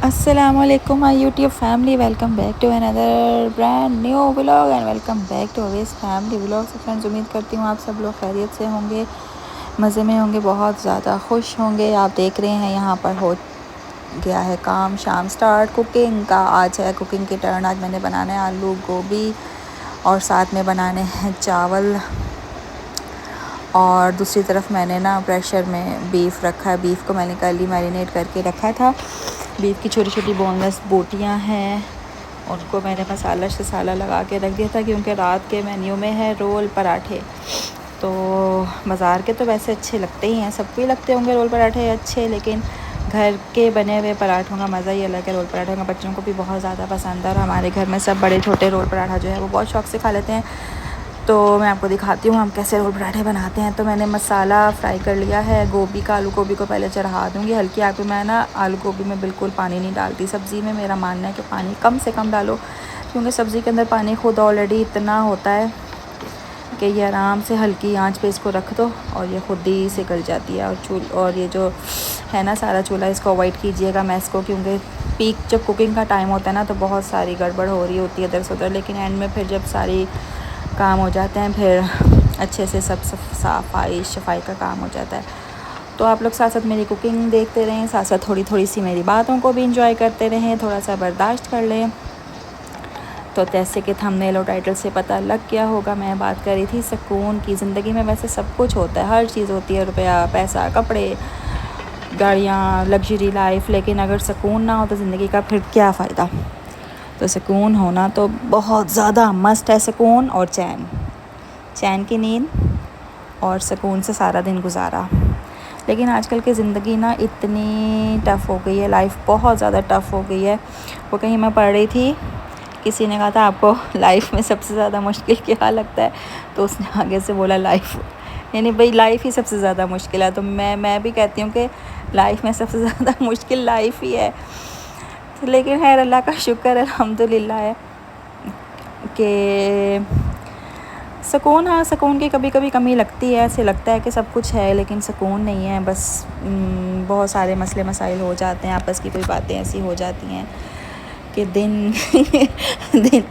Assalamualaikum my YouTube family, welcome back to another brand new vlog and welcome back to always family vlog। so friends, उम्मीद करती हूँ आप सब लोग खैरियत से होंगे, मज़े में होंगे, बहुत ज़्यादा खुश होंगे। आप देख रहे हैं यहाँ पर हो गया है काम शाम स्टार्ट कुकिंग का। आज है कुकिंग की टर्न। आज मैंने बनाना है आलू गोभी और साथ में बनाने हैं चावल। और दूसरी तरफ मैंने ना प्रेशर में बीफ रखा है। बीफ को मैंने कल ही मैरिनेट करके रखा था। बीफ की छोटी छोटी बोनलेस बोटियां हैं, उनको मैंने मसाला शसाला लगा के रख दिया था क्योंकि रात के मेन्यू में है रोल पराठे। तो बाज़ार के तो वैसे अच्छे लगते ही हैं, सबको ही लगते होंगे रोल पराठे अच्छे, लेकिन घर के बने हुए पराठों का मज़ा ही अलग है। रोल पराठों का बच्चों को भी बहुत ज़्यादा पसंद है और हमारे घर में सब बड़े छोटे रोल पराठा जो है वो बहुत शौक़ से खा लेते हैं। तो मैं आपको दिखाती हूँ हम कैसे रोल पराठे बनाते हैं। तो मैंने मसाला फ्राई कर लिया है गोभी का। आलू गोभी को पहले चढ़ा दूँगी हल्की आग पे। मैं ना आलू गोभी में बिल्कुल पानी नहीं डालती सब्ज़ी में। मेरा मानना है कि पानी कम से कम डालो, क्योंकि सब्ज़ी के अंदर पानी खुद ऑलरेडी इतना होता है कि ये आराम से हल्की आंच पे इसको रख दो और ये खुद ही से गल जाती है। और ये जो है ना सारा चूल्हा, इसको अवॉइड कीजिएगा मैस को, क्योंकि पीक जब कुकिंग का टाइम होता है ना तो बहुत सारी गड़बड़ हो रही होती है इधर से उधर, लेकिन एंड में फिर जब सारी काम हो जाते हैं फिर अच्छे से सब सफाई का काम हो जाता है। तो आप लोग साथ साथ मेरी कुकिंग देखते रहें, साथ साथ थोड़ी थोड़ी सी मेरी बातों को भी इंजॉय करते रहें, थोड़ा सा बर्दाश्त कर लें। तो जैसे कि थंबनेल और टाइटल से पता लग गया होगा, मैं बात कर रही थी सुकून की। ज़िंदगी में वैसे सब कुछ होता है, हर चीज़ होती है, रुपया पैसा कपड़े गाड़ियाँ लग्जरी लाइफ, लेकिन अगर सुकून ना हो तो ज़िंदगी का फिर क्या फ़ायदा। तो सुकून होना तो बहुत ज़्यादा मस्ट है। सुकून और चैन की नींद और सुकून से सारा दिन गुजारा। लेकिन आजकल की ज़िंदगी ना इतनी टफ़ हो गई है, लाइफ बहुत ज़्यादा टफ़ हो गई है। वो कहीं मैं पढ़ रही थी, किसी ने कहा था आपको लाइफ में सबसे ज़्यादा मुश्किल क्या लगता है, तो उसने आगे से बोला लाइफ, यानी भाई लाइफ ही सबसे ज़्यादा मुश्किल है। तो मैं भी कहती हूँ कि लाइफ में सबसे ज़्यादा मुश्किल लाइफ ही है। लेकिन खैर अल्लाह का शुक्र अल्हम्दुलिल्लाह है कि सुकून, हाँ सुकून की कभी कभी कमी लगती है। ऐसे लगता है कि सब कुछ है लेकिन सुकून नहीं है। बस बहुत सारे मसले मसाइल हो जाते हैं, आपस की कोई बातें ऐसी हो जाती हैं कि दिन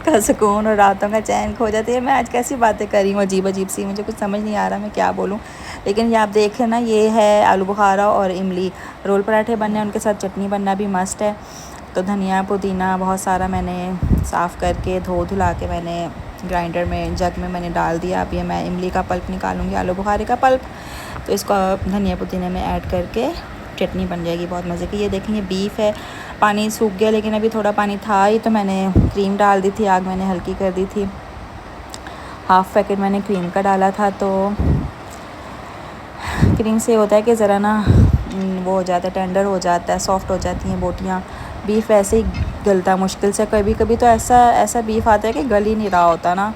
का सुकून और रातों का चैन खो जाती है। मैं आज कैसी बातें कर रही हूँ अजीब अजीब सी, मुझे कुछ समझ नहीं आ रहा मैं क्या बोलूँ। लेकिन ये आप देखें ना, ये है आलू बुखारा और इमली। रोल पराठे बनने हैं, उनके साथ चटनी बनना भी मस्त है। तो धनिया पुदीना बहुत सारा मैंने साफ़ करके धो धुला के मैंने ग्राइंडर में जग में मैंने डाल दिया। अब ये मैं इमली का पल्प निकालूंगी, आलू बुखारे का पल्प, तो इसको धनिया पुदीने में ऐड करके चटनी बन जाएगी बहुत मज़े की। ये देखें ये बीफ है, पानी सूख गया लेकिन अभी थोड़ा पानी था ही, तो मैंने क्रीम डाल दी थी, आग मैंने हल्की कर दी थी। हाफ़ पैकेट मैंने क्रीम का डाला था। तो क्रीम से होता है कि ज़रा ना वो हो जाता है, टेंडर हो जाता है, सॉफ्ट हो जाती हैं बोटियाँ। बीफ ऐसे ही गलता मुश्किल से, कभी कभी तो ऐसा बीफ आता है कि गल ही नहीं रहा होता ना।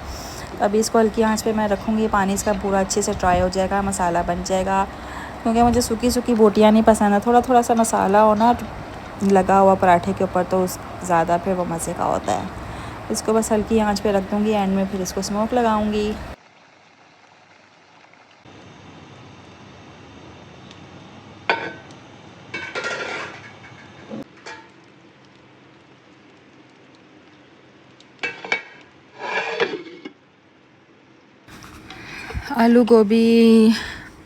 अभी इसको हल्की आंच पे मैं रखूँगी, पानी इसका पूरा अच्छे से ड्राई हो जाएगा, मसाला बन जाएगा। क्योंकि मुझे सूखी सूखी बोटियाँ नहीं पसंद है, थोड़ा थोड़ा सा मसाला हो ना लगा हुआ पराठे के ऊपर तो ज़्यादा फिर वो मज़े का होता है। इसको बस हल्की आंच पे रख दूँगी, एंड में फिर इसको स्मोक लगाऊँगी। आलू गोभी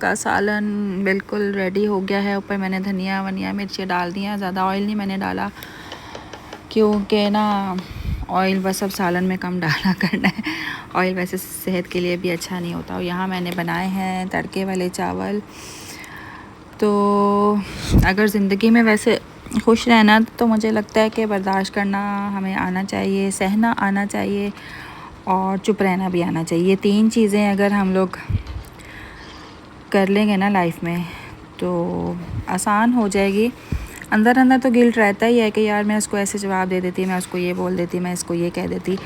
का सालन बिल्कुल रेडी हो गया है। ऊपर मैंने धनिया वनिया मिर्ची डाल दी हैं, ज़्यादा ऑयल नहीं मैंने डाला क्योंकि ना ऑयल बस अब सालन में कम डाला करना है। ऑयल वैसे सेहत के लिए भी अच्छा नहीं होता। और यहाँ मैंने बनाए हैं तड़के वाले चावल। तो अगर ज़िंदगी में वैसे खुश रहना तो मुझे लगता है कि बर्दाश्त करना हमें आना चाहिए, सहना आना चाहिए और चुप रहना भी आना चाहिए। ये तीन चीज़ें अगर हम लोग कर लेंगे ना लाइफ में तो आसान हो जाएगी। अंदर अंदर तो गिल्ट रहता ही है कि यार मैं उसको ऐसे जवाब दे देती, मैं उसको ये बोल देती, मैं इसको ये कह देती।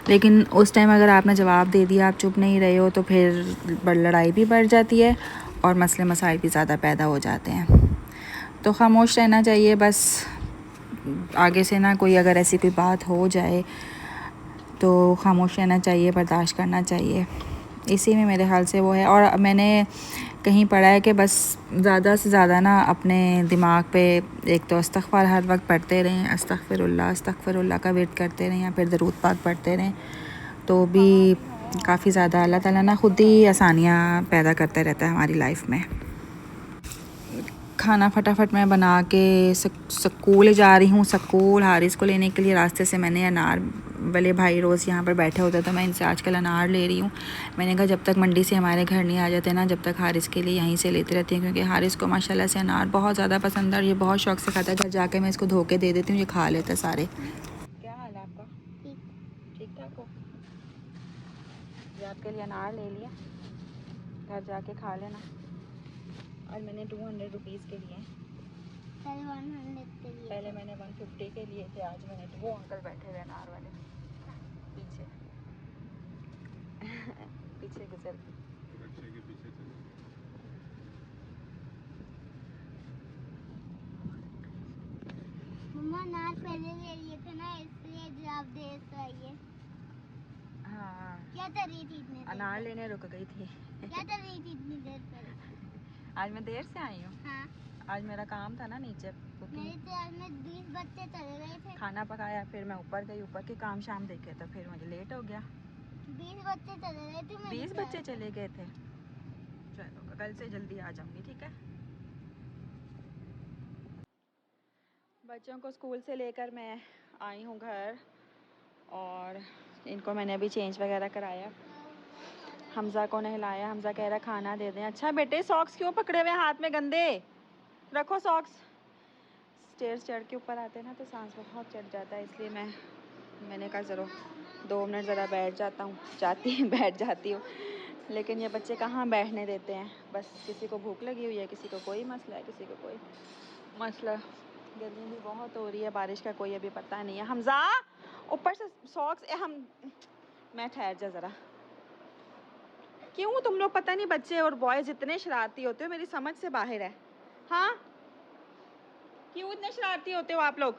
लेकिन उस टाइम अगर आपने जवाब दे दिया, आप चुप नहीं रहे हो, तो फिर लड़ाई भी बढ़ जाती है और मसले मसाइल भी ज़्यादा पैदा हो जाते हैं। तो खामोश रहना चाहिए बस। आगे से ना कोई अगर ऐसी कोई बात हो जाए तो खामोश रहना चाहिए, बर्दाश्त करना चाहिए। इसी में मेरे ख्याल से वो है। और मैंने कहीं पढ़ा है कि बस ज़्यादा से ज़्यादा ना अपने दिमाग पे एक तो अस्तग़फ़ार हर वक्त पढ़ते रहें, अस्तग़फ़िरुल्लाह का विर्द करते रहें या फिर दरूद पाक पढ़ते रहें, तो भी काफ़ी ज़्यादा अल्लाह ताला ना ख़ुद ही आसानियाँ पैदा करते रहता है हमारी लाइफ में। खाना फटाफट मैं बना के स्कूल जा रही हूँ। स्कूल हारिस को लेने के लिए रास्ते से मैंने अनार वाले भाई रोज़ यहाँ पर बैठे होते तो मैं इनसे आजकल अनार ले रही हूँ। मैंने कहा जब तक मंडी से हमारे घर नहीं आ जाते ना, जब तक हारिस के लिए यहीं से लेती रहती हूँ, क्योंकि हारिस को माशाल्लाह से अनार बहुत ज़्यादा पसंद है और ये बहुत शौक़ से खाता है। घर जाके मैं इसको धो के दे देती हूँ, ये खा लेता है सारे। क्या हाल है आपका? ठीक ठाक हो? ये आपके लिए अनार ले लिया, घर जाके खा लेना। और मैंने 200 रुपीज़ के लिए, पहले मैंने 150 के लिए थे, आज मैंने वो अंकल बैठे हुए अनार वाले पीछे पीछे गुजर के पीछे मम्मा अनार पहले ले लिए थे ना, इसलिए जवाब दे आइए। हाँ, क्या कर रही थी इतनी देर? अनार लेने रुक गई थी। क्या कर रही थी इतनी देर पहले? आज मैं देर से आई हूँ। हाँ, आज मेरा काम था ना नीचे, मेरे तो आज में 20 बच्चे चले गए थे। खाना पकाया, फिर मैं ऊपर गई, ऊपर के काम शाम देखे तो फिर मुझे लेट हो गया। 20 बच्चे चले गए थे। 20 बच्चे चले गए थे। चलो कल से जल्दी आ जाऊंगी, ठीक है। बच्चों को स्कूल से लेकर मैं आई हूँ घर और इनको मैंने अभी चेंज वगैरह कराया। हमज़ा को नहलाया, हमज़ा कह रहा खाना दे दें। अच्छा बेटे, सॉक्स क्यों पकड़े हुए हाथ में, गंदे रखो सॉक्स। स्टेयर्स चढ़ के ऊपर आते हैं ना तो सांस बहुत चढ़ जाता है, इसलिए मैंने कहा ज़रूर 2 मिनट ज़रा बैठ जाती हूँ। लेकिन ये बच्चे कहाँ बैठने देते हैं। बस किसी को भूख लगी हुई है, किसी को कोई मसला है, किसी को कोई मसला। गर्मी भी बहुत हो रही है, बारिश का कोई अभी पता नहीं है। हमज़ा ऊपर से सॉक्स मैं ठहर जा ज़रा। क्यों तुम लोग पता नहीं बच्चे और बॉयज़ इतने शरारती होते हो, मेरी समझ से बाहर है। हाँ, क्यों इतने शरारती होते हो आप लोग?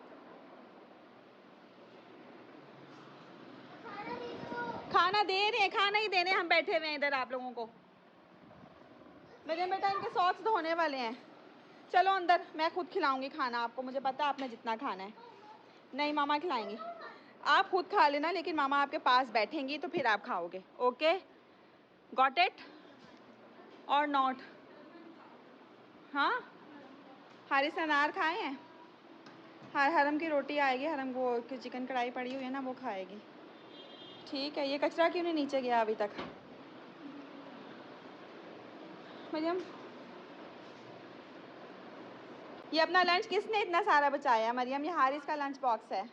खाना दे रहे हैं, खाना ही देने हम बैठे हुए हैं इधर आप लोगों को। मेरे बेटा इनके सॉक्स धोने वाले हैं। चलो अंदर, मैं खुद खिलाऊंगी खाना आपको, मुझे पता है आपने जितना खाना है। नहीं, मामा खिलाएंगी, आप खुद खा लेना, लेकिन मामा आपके पास बैठेंगी तो फिर आप खाओगे। ओके, गॉट इट और नॉट? हाँ, हारिस अनार खाए हैं? हरम की रोटी आएगी, हरम वो चिकन कढ़ाई पड़ी हुई है ना, वो खाएगी। ठीक है, ये कचरा क्यों नहीं नीचे गया अभी तक? मरियम, ये अपना लंच किसने इतना सारा बचाया? मरियम, ये हारिस का लंच बॉक्स है।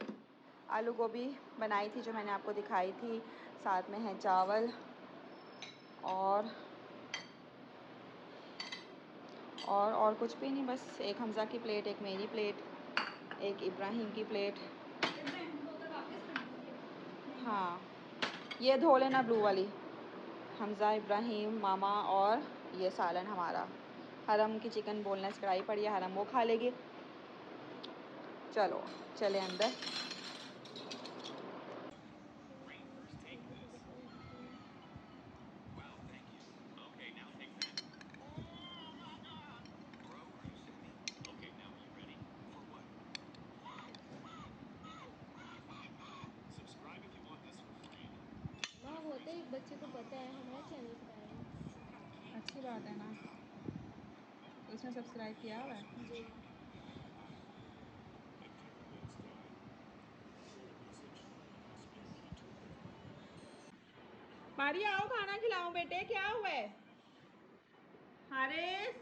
आलू गोभी बनाई थी जो मैंने आपको दिखाई थी, साथ में है चावल और कुछ भी नहीं, बस एक हमज़ा की प्लेट, एक मेरी प्लेट, एक इब्राहिम की प्लेट। हाँ, ये धो लेना ब्लू वाली। हमज़ा, इब्राहिम, मामा और ये सालन हमारा। हरम की चिकन बोनलेस कढ़ाई पड़ी है, हरम वो खा लेगी। चलो चले अंदर। हाँ, वो तो एक बच्चे को पता है, हमारा चैनल बताया। अच्छी बात है ना, उसने सब्सक्राइब किया हुआ है जी। मारी, आओ खाना खिलाऊं बेटे, क्या हुआ है? हारिस,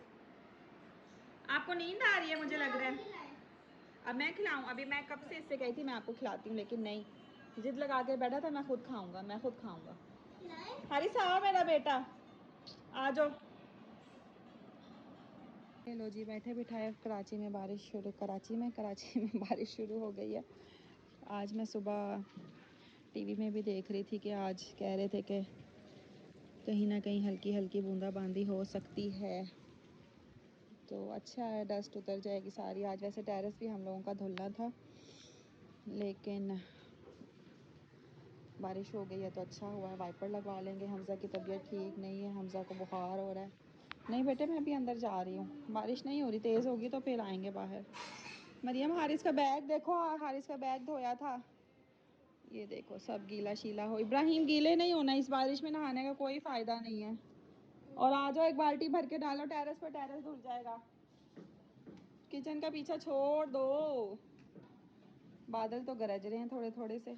आपको नींद आ रही है मुझे लग रहा है। अब मैं खिलाऊं? अभी मैं कब से इससे कही थी मैं आपको खिलाती हूँ, लेकिन नहीं, जिद लगा के बैठा था, मैं खुद खाऊंगा। हारिस आओ मेरा बेटा, आ जाओ। लो जी, बैठे बिठाए कराची में बारिश शुरू हो गई है। आज मैं सुबह टीवी में भी देख रही थी कि आज कह रहे थे कि कहीं ना कहीं हल्की हल्की बूंदाबांदी हो सकती है, तो अच्छा है, डस्ट उतर जाएगी सारी। आज वैसे टेरेस भी हम लोगों का धुलना था, लेकिन बारिश हो गई है तो अच्छा हुआ है। वाइपर लगवा लेंगे। हमज़ा की तबीयत ठीक नहीं है, हमज़ा को बुखार हो रहा है, नहीं बेटे मैं अभी अंदर जा रही हूँ, बारिश नहीं हो रही, तेज़ होगी तो फिर आएंगे बाहर। मरियम हारिस का बैग देखो, हारिस का बैग धोया था, ये देखो सब गीला शीला हो। इब्राहिम गीले नहीं होना, इस बारिश में नहाने का कोई फ़ायदा नहीं है। और आ जाओ एक बाल्टी भर के डालो टेरेस पर, टेरेस धुल जाएगा। किचन का पीछा छोड़ दो। बादल तो गरज रहे हैं थोड़े थोड़े से।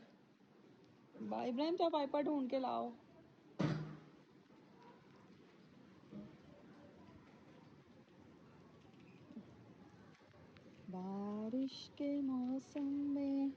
इब्राहिम तो वाइपर ढूंढ के लाओ। बारिश के मौसम में